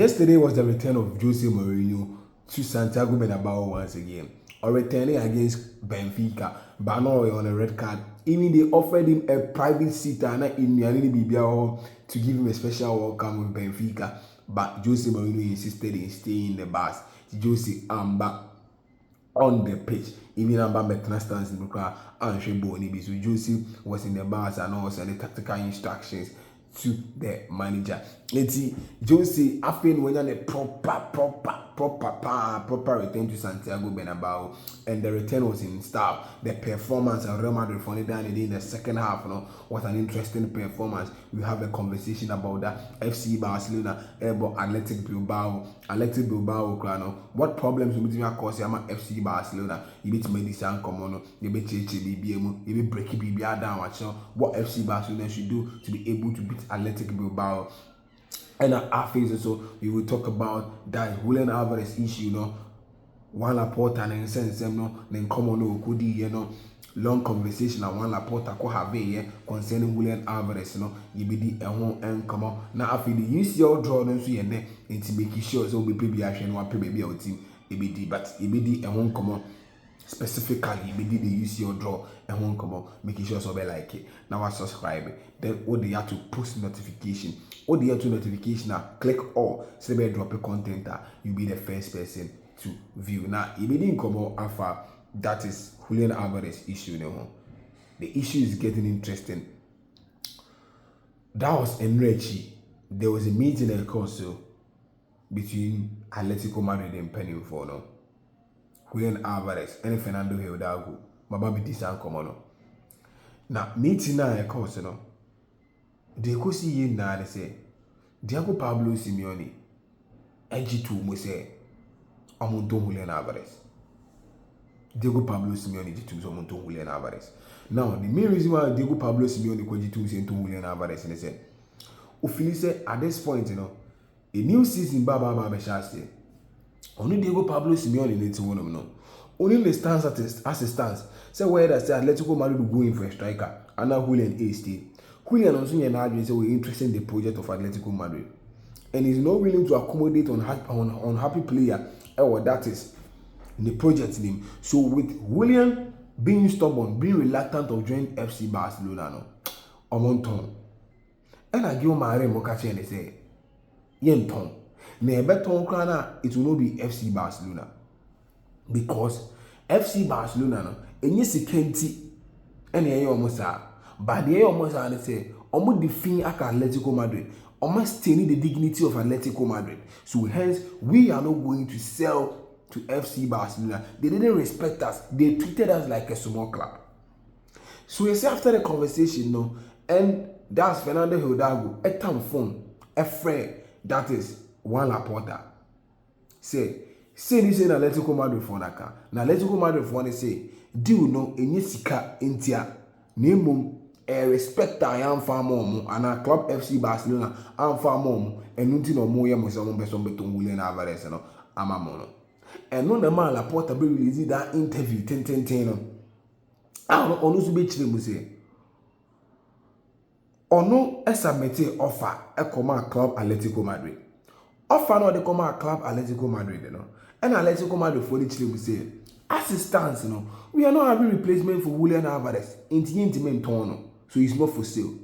Yesterday was the return of Jose Mourinho to Santiago Bernabeu once again, or returning against Benfica, but not on a red card. Even they offered him a private seat in Bilbao to give him a special welcome with Benfica, but Jose Mourinho insisted in staying in the bus. Jose back on the pitch. Even Amba Metna stands in the crowd and Sheboni. So Jose was in the bus and also the tactical instructions to the manager. Let's see, Jose after when a proper return to Santiago Bernabeu, and the return was in style. The performance of Real Madrid for in the second half, was an interesting performance. We have a conversation about that. FC Barcelona, about Athletic Bilbao, what problems will be cause FC Barcelona? You beat Medicine Comono, you beat BBM, you beat Breaky BBA down. What FC Barcelona should do to be able to beat Athletic Bilbao. And after also, we will talk about that Julián Álvarez issue, one Laporta and sense then come on could long conversation and one Laporta ko have concerning Julián Álvarez, you be the and come on. Now after the UCL draw no so ye ne into making sure so be baby action one baby our team but the and come on. Specifically, we did the UCL draw and won't come out, making sure so be like it. Now I subscribe. Then all they have to post notification. All they have to notification now click all. So they drop a content you'll be the first person to view. Now if it didn't come out after that is Julián Álvarez issue now. The issue is getting interesting. That was enriched. There was a meeting in Council between Atletico Madrid and Penny for now. Julián Álvarez and Fernando Hidalgo, Baba Bitisan Comono. Now, meeting now, of course, they could see ye now, they say, Diego Pablo Simeone, NG2 Mose, Amonto Julián Álvarez. Diego Pablo Simeone, G2 Amonto Julián Álvarez. Now, the main reason why Diego Pablo Simeone called G2 into Julián Álvarez, and they said, Ufili at this point, a new season, Baba Bashasi. Only Diego Pablo Simeone needs to one only the stance as it stands. Say where that say Atletico Madrid will go in for a striker, and now Julián A stay. Julián also say we're interested in the project of Atletico Madrid, and he's not willing to accommodate on happy player, or that is in the project name. So with Julián being stubborn, being reluctant of joining FC Barcelona, Omonton, and I give my Mokachi and they say, Yenton. It will not be FC Barcelona because FC Barcelona and yes it can't any almost but the almost say almost defeat Atletico Madrid almost staining the dignity of Atletico Madrid. So hence we are not going to sell to FC Barcelona. They didn't respect us. They treated us like a small club. So you see after the conversation and that's Fernando Hidalgo a time phone a friend that is one Laporta. Say this in Atletico Madrid for naka. Na Atletico Madrid for ne say, do no enye sika entia. Name respect I am far more and a club FC Barcelona am far more and nothing no more yam some person beton Julián Álvarez amamono. And no the man Laporta be release that interview 10. I don't know to be chile say. Ono submit offer a command club Atletico Madrid. Offer no the command club Atletico Madrid, and Atletico Madrid for the Chile say, as it stands, we are not having replacement for Julián Álvarez. Intimate tono, so it's not for sale.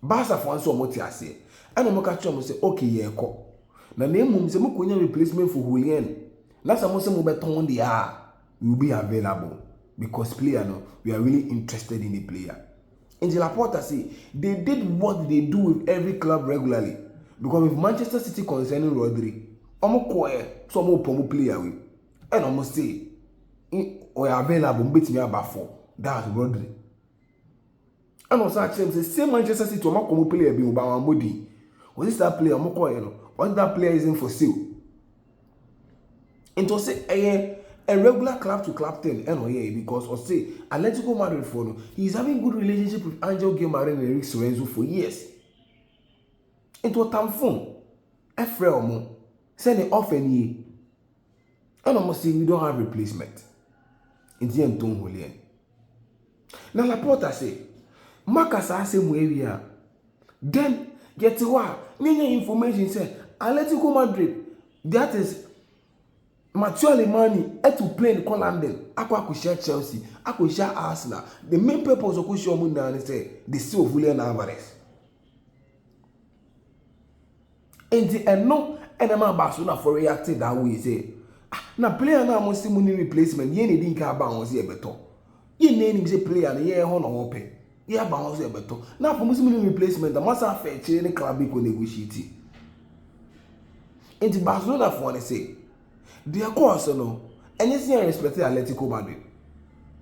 Barça for answer what I say, and I'm going say, okay, yeah, co. Na name mum say mukonya replacement for Julián. Na some say mo beton the will be available because player we are really interested in the player. And the Laporta say they did what they do with every club regularly. Because with Manchester City concerning Rodri, some more player we and almost say we are available beat me about 4. That's Rodri. And also actually say same Manchester City to player be about body. Was that player what that player isn't for sale? And to say a regular club to club thing because or say Atletico Madrid for he's having good relationship with Angel Guimarães and Eric Sorenzo for years. Into a time phone, a friend send it off any and almost say we don't have replacement. In the end, don't Julián. Now Laporta say, Marcus say area. Then get to what? Many information say Atletico Madrid, that is Matteo Alemany had to play in London. Ako share Chelsea, ako share Arsenal. The main purpose of Kusho Munda is the seal of Julián Álvarez. And no, and I'm Barcelona for reacting that way. Say, na player na mo see money replacement. Ye need inka bounce here better. Ye name say player na ye ho no open. Ye bounce here better. Now for money replacement, the must have fair the club ko negotiate. And Barcelona for one say, their course no, and you see respected Atletico Madrid.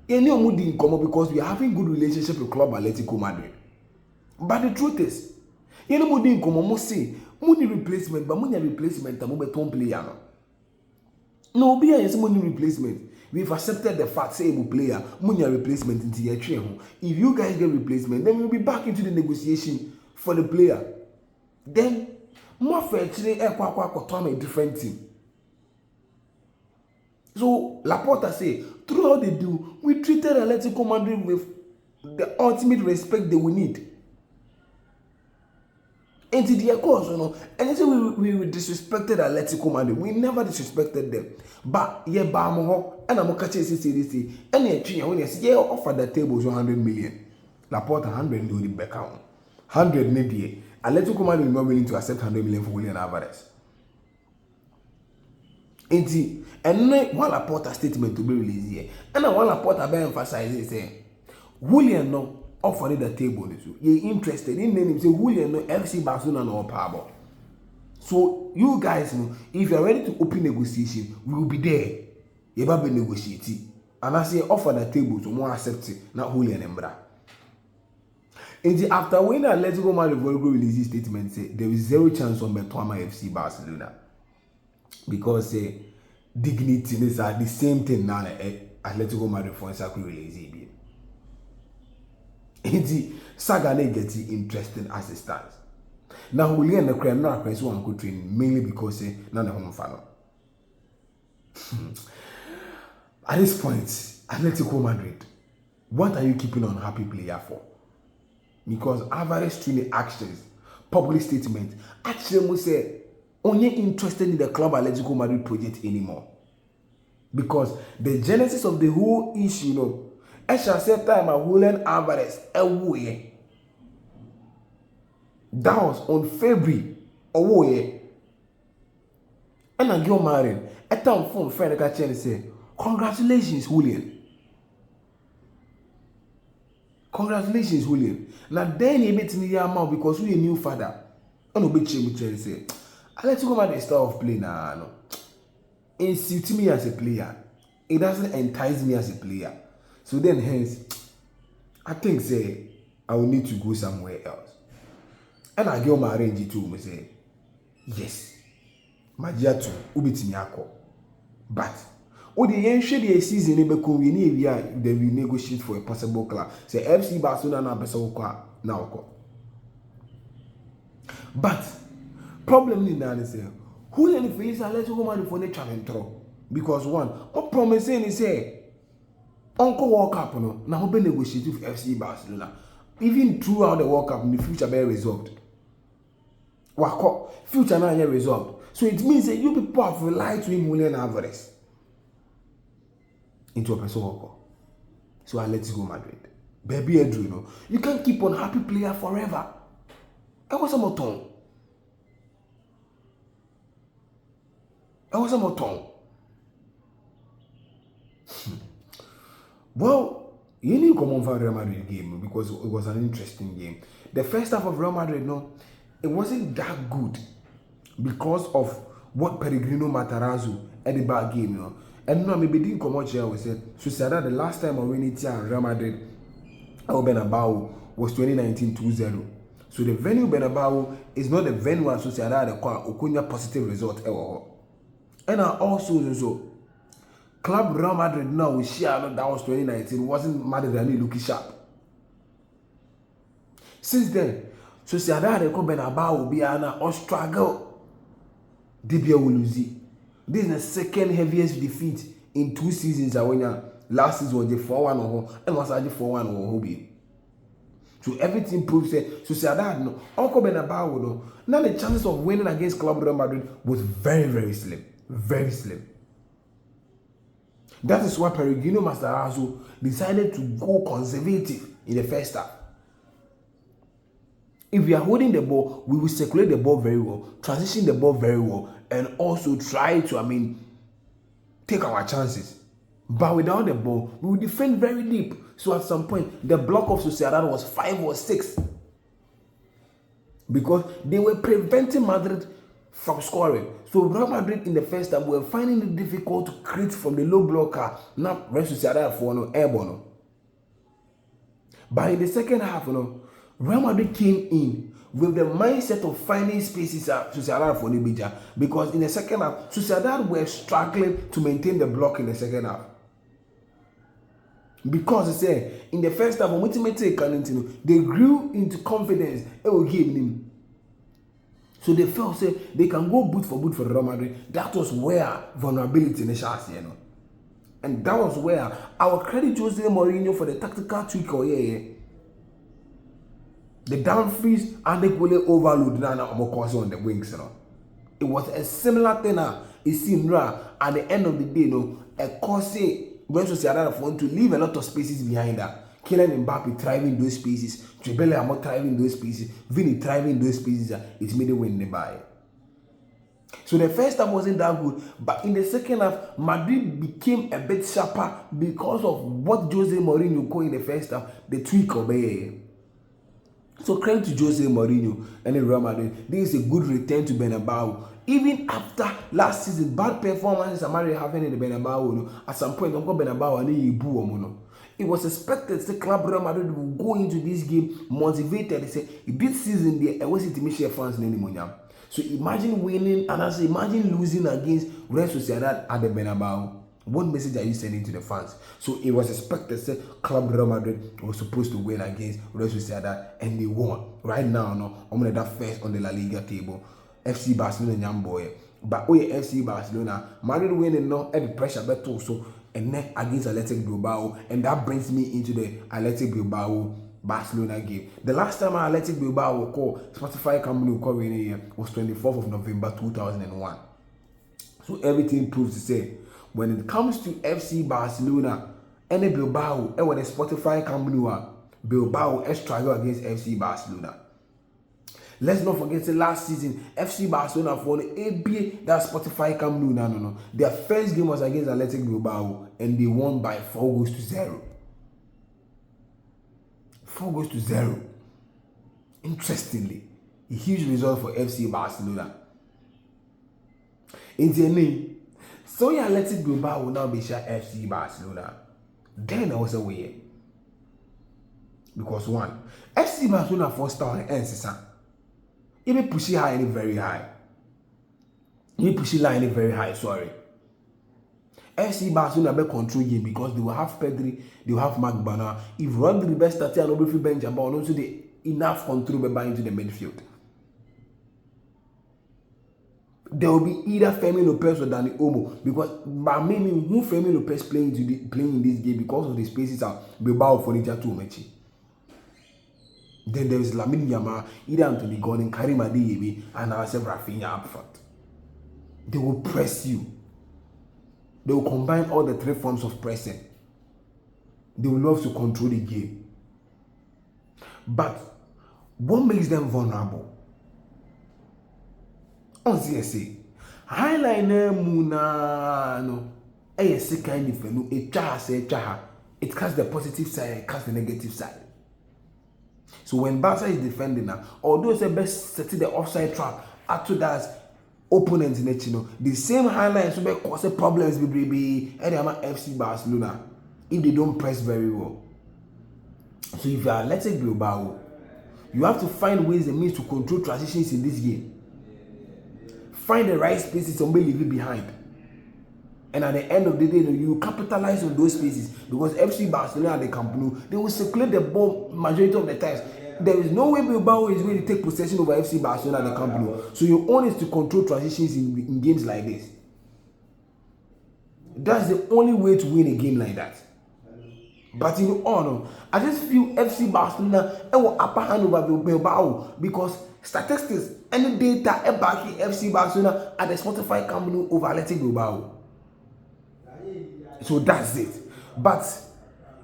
You know we didn't come because we are having good relationship with club Atletico Madrid. But the truth is, you know we didn't come almost say money replacement, but money replacement and beton player no be a money replacement. We've accepted the fact say we player money replacement into your train. If you guys get replacement, then we'll be back into the negotiation for the player. Then more for actually a different team. So Laporta say through all they do, we treated Atletico Madrid with the ultimate respect they will need. And to their cause, you know, and they say we disrespected Atletico Madrid. We never disrespected them. But yeah, Bamoho, and I'm catching CDC, and when you say offer the tables 100 million. Laporta 100 do the back out. 100 maybe. Atletico Madrid is not willing to accept 100 million for Julián Álvarez. And one Laporta statement to be released here. And one Laporta be emphasizing say Julián no offered the table too. You interested in name say Julián no FC Barcelona no power. So you guys know if you are ready to open negotiation, we will be there. You be negotiating. And I say offer the table to more accept it, not Julián Embra. And after when Atletico Madrid release this statement say there is zero chance on Betwama FC Barcelona. Because dignity is the same thing now Atletico Madrid for exactly release it. And Saga gets interesting as it stands. Now Julián the crime now press one good train mainly because none of home fan. At this point, Atletico Madrid, what are you keeping on happy player for? Because Álvarez truly actions, public statement, actually must say only interested in the club Atletico Madrid project anymore. Because the genesis of the whole issue, you know, I shall say time at Julián Álvarez away. That was on February away. And I get married. A town phone friend catch and say, congratulations, Julián. Congratulations, Julián. Now then he met me your mouth because we a new father. I no be change and say, Atletico Madrid style of play now. No. It suits me as a player. It doesn't entice me as a player. So then hence, I think say I will need to go somewhere else. And I get my range too. Me say, yes, my dear too, ubiti nyako. But the end the season in Bekowi, they will negotiate for a possible club. Say FC Barcelona na person now. But problem in that is who any face Atletico Madrid for the challenge because one, what promising is say Uncle World Cup no now be negotiate with FC Barcelona. Even throughout the World Cup in the future be resolved. Wako future now resolved. So it means that you people have relied to him Julián Álvarez into a person worker. So Atletico Madrid. Baby Edru, you know, you can't keep on happy player forever. I was a moton. Well, you need to come on for Real Madrid game because it was an interesting game. The first half of Real Madrid, no, it wasn't that good because of what Pellegrino Matarazzo at the back game, you know. And no, maybe didn't come out here. We said Sociedad the last time I went to Real Madrid, Bernabeu was 2019 2-0. So the venue Bernabeu is not the venue where Sociedad the Okunya positive result ever. And also Club Real Madrid now we share that was 2019 wasn't Madrid really looking sharp. Since then, Sociedad the Bernabeu will be or struggle. Dibia will lose it. This is the second heaviest defeat in 2 seasons. Last season was the 4-1 and was actually 4-1 hobby. So everything proves that Sociedad no Uncle Bernabeu no Now the chances of winning against Club Real Madrid was very, very slim. Very slim. That is why Peregrino Matarazzo decided to go conservative in the first half. If we are holding the ball, we will circulate the ball very well, transition the ball very well, and also try to, take our chances. But without the ball, we will defend very deep. So at some point, the block of Sociedad was 5 or 6. Because they were preventing Madrid from scoring. So Real Madrid in the first half were finding it difficult to create from the low blocker. Now Real Sociedad for no airborne. But in the second half, Real Madrid came in with the mindset of finding spaces at Sociedad for the Bija. Because in the second half, Sociedad were struggling to maintain the block in the second half. Because in the first half, they grew into confidence and will give them. So they felt they can go boot for Real Madrid. That was where vulnerability in the chance, and that was where our credit Jose Mourinho for the tactical tweak the down freeze and the goalie overload on the wings. It was a similar thing it seemed at the end of the day, a course when Sociedad want to leave a lot of spaces behind her. Kylian Mbappe thriving in those spaces, Trebele Amor thriving in those spaces, Vini thriving in those spaces, it made a win the buy. So the first half wasn't that good, but in the second half, Madrid became a bit sharper because of what Jose Mourinho called in the first half, the tweak of it. So credit to Jose Mourinho and the Real Madrid. This is a good return to Bernabeu. Even after last season, bad performances Amari having in the Bernabeu, at some point, Bernabeu and it was expected the Club Real Madrid will go into this game motivated. They say this season I was it Michel fans anymore. So imagine winning and also imagine losing against Real Sociedad at the Bernabeu. What message are you sending to the fans? So it was expected that Club Real Madrid was supposed to win against Real Sociedad and they won. Right now, I'm going to that first on the La Liga table. FC Barcelona Nyamboy. But FC Barcelona, Madrid winning now at the pressure but also and then against Athletic Bilbao, and that brings me into the Athletic Bilbao Barcelona game. The last time Athletic Bilbao called Spotify company called in a year was 24th of November 2001. So everything proves to say when it comes to FC Barcelona and the Bilbao, and when the Spotify company Bilbao struggle against FC Barcelona. Let's not forget the last season, FC Barcelona won ABA that Spotify Camp Nou. No. Their first game was against Athletic Bilbao and they won by 4-0. 4-0. Interestingly, a huge result for FC Barcelona. In the name, so Athletic Bilbao will now be share FC Barcelona. Then I was away. Because one, FC Barcelona first star and if you push it high and very high. You push it line very high, sorry. FC Barcelona will control game because they will have Pedri, they will have Marc Bana. If Rodri best started and Obi bench about also the enough control by into the midfield. There will be either Fermin Lopez or Dani Olmo because by meaning who Fermin Lopez playing in this game because of the spaces are Bilbao for Ninja 2 match. Then there is Lamine Yamal, either Anthony Gordon, Karim Adeyemi, and ourselves Rafinha up front. They will press you. They will combine all the three forms of pressing. They will love to control the game. But what makes them vulnerable? On CSA, highliner Muna no, ASC kind of no, it casts the positive side, it casts the negative side. So when Barca is defending now, although it's the best setting the offside trap, after that opponents in it, the same highlights will cause problems with FC Barcelona if they don't press very well. So if you are Athletic Bilbao, you have to find ways and means to control transitions in this game. Find the right spaces and leave it behind. And at the end of the day, you capitalize on those spaces because FC Barcelona at the Camp Nou, they will circulate the ball majority of the times. There is no way Bilbao is going to take possession over FC Barcelona at the Camp Nou. So your own is to control transitions in games like this. That's the only way to win a game like that. But in all, I just feel FC Barcelona will upper hand over Bilbao because statistics any data backing FC Barcelona at the Spotify company over Athletic Bilbao. So that's it. But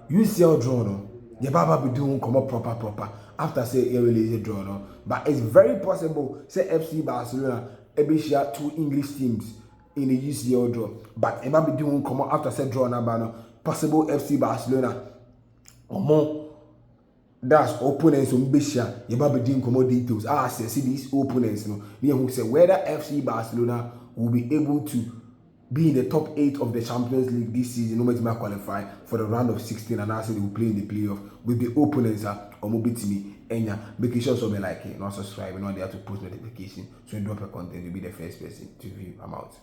UCL draw no, the Baba be doing come up proper after say you release a draw no. But it's very possible say FC Barcelona maybe share 2 English teams in the UCL draw. But Baba be doing come up after say draw number no. Possible FC Barcelona or more. That's opponents on Bisha, you might be doing common details. I see these opponents, who say whether FC Barcelona will be able to be in the top 8 of the Champions League this season, no matter qualify for the round of 16, and I say they will play in the playoff with the opponents or mobility me. And making sure so be like it, not subscribe, and not there to post notification. So you drop a content, you'll be the first person to view. I'm out.